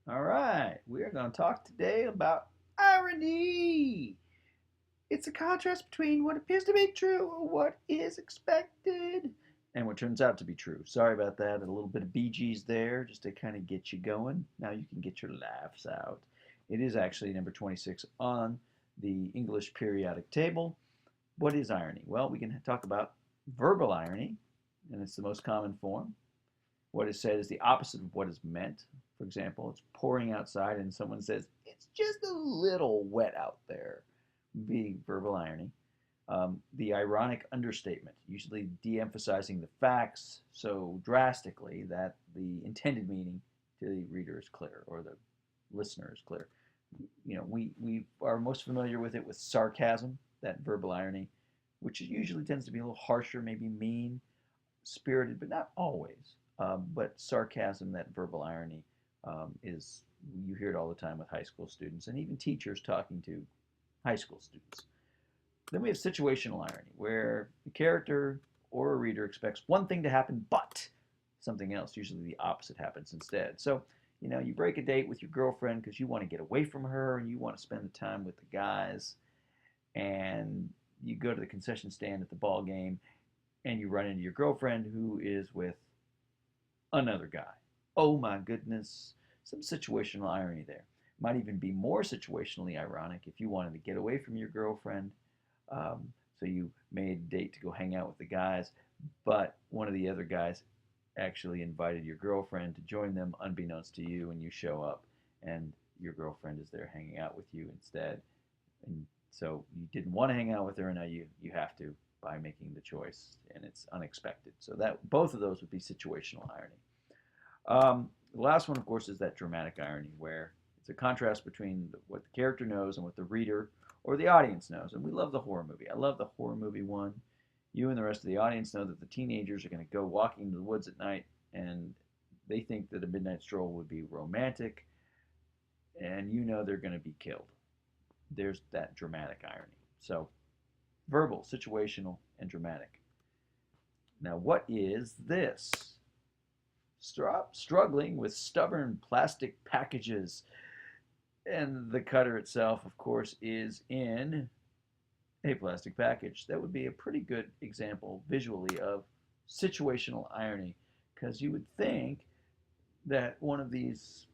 All right, we are going to talk today about irony. It's a contrast between what appears to be true or what is expected and what turns out to be true. Sorry about that. A little bit of Bee Gees there just to kind of get you going. Now you can get your laughs out. It is actually number 26 on the English periodic table. What is irony? Well, we can talk about verbal irony, and it's the most common form. What is said is the opposite of what is meant. For example, it's pouring outside and someone says, it's just a little wet out there. Be verbal irony. The ironic understatement, usually de emphasizing the facts so drastically that the intended meaning to the reader is clear or the listener is clear. We are most familiar with it with sarcasm, that verbal irony, which usually tends to be a little harsher, maybe mean spirited, but not always. But sarcasm, that verbal irony, is you hear it all the time with high school students and even teachers talking to high school students. Then we have situational irony, where the character or a reader expects one thing to happen, but something else, usually the opposite, happens instead. So, you break a date with your girlfriend because you want to get away from her and you want to spend the time with the guys, and you go to the concession stand at the ball game and you run into your girlfriend who is with another guy. Oh my goodness, some situational irony there. Might even be more situationally ironic if you wanted to get away from your girlfriend. So you made a date to go hang out with the guys, but one of the other guys actually invited your girlfriend to join them unbeknownst to you, and you show up and your girlfriend is there hanging out with you instead. And so you didn't want to hang out with her, and now you have to by making the choice, and it's unexpected. So that both of those would be situational irony. The last one, of course, is that dramatic irony, where it's a contrast between what the character knows and what the reader or the audience knows. And we love the horror movie. I love the horror movie one. You and the rest of the audience know that the teenagers are going to go walking into the woods at night, and they think that a midnight stroll would be romantic, and you know they're going to be killed. There's that dramatic irony. So, verbal, situational, and dramatic. Now, what is this? Struggling with stubborn plastic packages. And the cutter itself, of course, is in a plastic package. That would be a pretty good example visually of situational irony, because you would think that one of these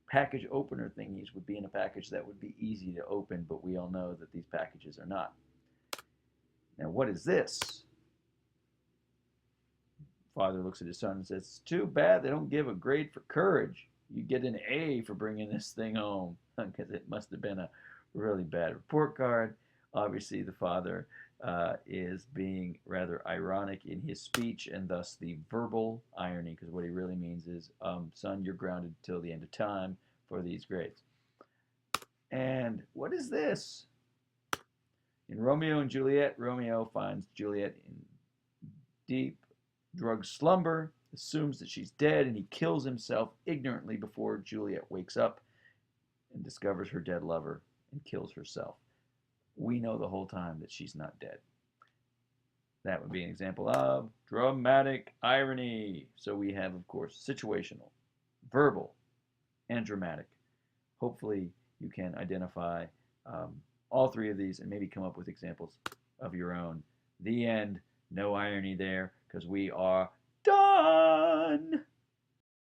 package opener thingies would be in a package that would be easy to open, but we all know that these packages are not. Now, what is this? Father looks at his son and says, it's too bad they don't give a grade for courage. You get an A for bringing this thing home, because it must have been a really bad report card. Obviously, the father is being rather ironic in his speech, and thus the verbal irony, because what he really means is, son, you're grounded till the end of time for these grades. And what is this? In Romeo and Juliet, Romeo finds Juliet in deep drugged slumber, assumes that she's dead, and he kills himself ignorantly before Juliet wakes up and discovers her dead lover and kills herself. We know the whole time that she's not dead. That would be an example of dramatic irony. So we have, of course, situational, verbal, and dramatic. Hopefully, you can identify all three of these and maybe come up with examples of your own. The end. No irony there, because we are done.